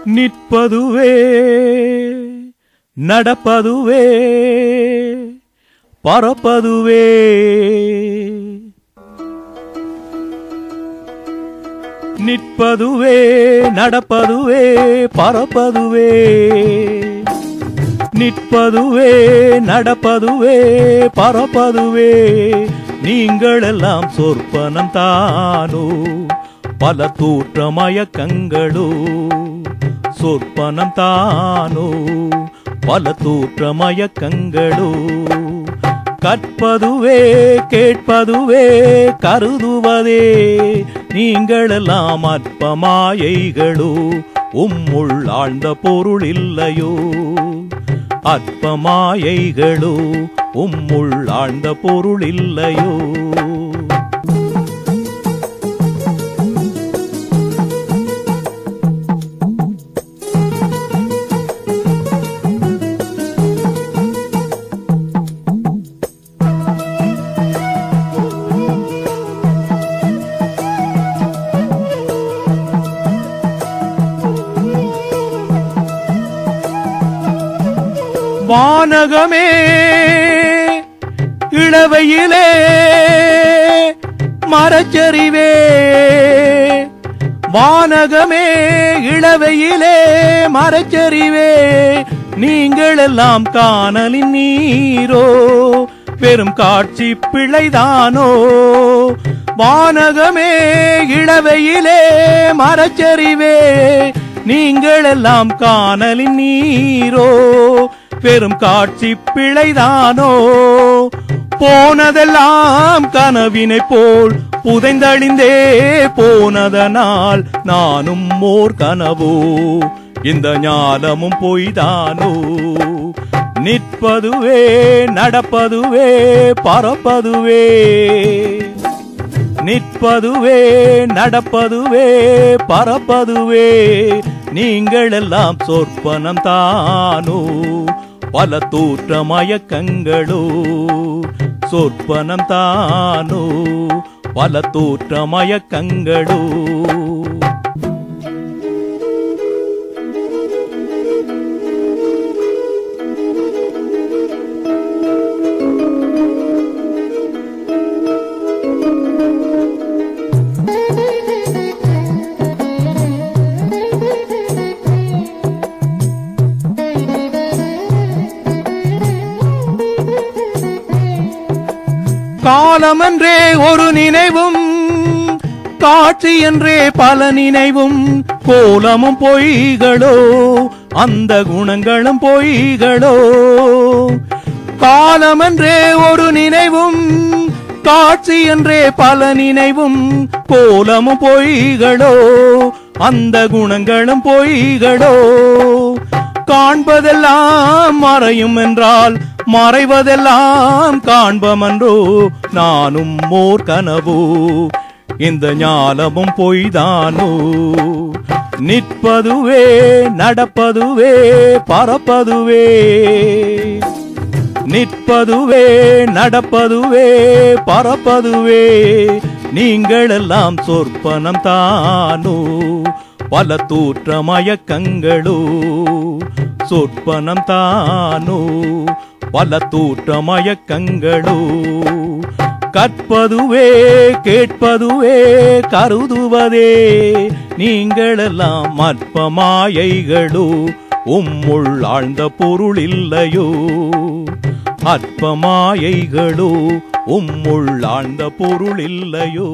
நிற்பதுவே நடப்பதுவே பறப்பதுவே நிற்பதுவே நடப்பதுவே பறப்பதுவே நிற்பதுவே நடப்பதுவே பறப்பதுவே நீங்களெல்லாம் சொற்பனம் தானோ பல தூற்ற மயக்கங்களோ சொற்பனம் தானோ பல தூற்ற மயக்கங்களோ கற்பதுவே கேட்பதுவே கருதுவதே நீங்களெல்லாம் அற்ப மாயைகளோ உம்முள் ஆழ்ந்த பொருள் இல்லையோ அற்ப மாயைகளோ உம்முள் ஆழ்ந்த பொருள் இல்லையோ வானகமே இளவையிலே மரச்சரிவே வானகமே இளவையிலே மரச்சரிவே நீங்களெல்லாம் காணலின் நீரோ பெரும் காட்சி பிழைதானோ வானகமே இளவையிலே மரச்சரிவே நீங்களெல்லாம் காணலின் நீரோ பெரும் காட்சி பிழைதானோ போனதெல்லாம் கனவினை போல் புதைந்தழிந்தே போனதனால் நானும் ஓர் கனவோ இந்த ஞானமும் பொய்தானோ நிற்பதுவே நடப்பதுவே பறப்பதுவே நிற்பதுவே நடப்பதுவே பறப்பதுவே நீங்களெல்லாம் சொற்பனம் தானோ பல தூற்ற மயக்கங்களோ சொற்பனம் தானோ பல தூற்ற மயக்கங்களோ காலமென்றே ஒரு நினைவும் காட்சி என்றே பல நினைவும் கோலமும் பொய்களோ அந்த குணங்களும் பொய்களோ காலமென்றே ஒரு நினைவும் காட்சி என்றே பல நினைவும் கோலமும் பொய்களோ அந்த குணங்களும் பொய்களோ காண்பதெல்லாம் மறையும் என்றால் மறைவதெல்லாம் காண்பமன்றோ நானும் ஓர் கனவோ இந்த ஞானமும் பொய்தானோ நிற்பதுவே நடப்பதுவே பறப்பதுவே நிற்பதுவே நடப்பதுவே பறப்பதுவே நீங்களெல்லாம் சொற்பனம் தானோ பல தூற்ற மயக்கங்களோ சொற்பனம் தானோ பல தூற்ற மயக்கங்களோ கற்பதுவே கேட்பதுவே கருதுவதே நீங்களெல்லாம் அற்ப மாயைகளோ உம்முள் ஆழ்ந்த பொருள் இல்லையோ அற்ப மாயைகளோ உம்முள் ஆழ்ந்த பொருள் இல்லையோ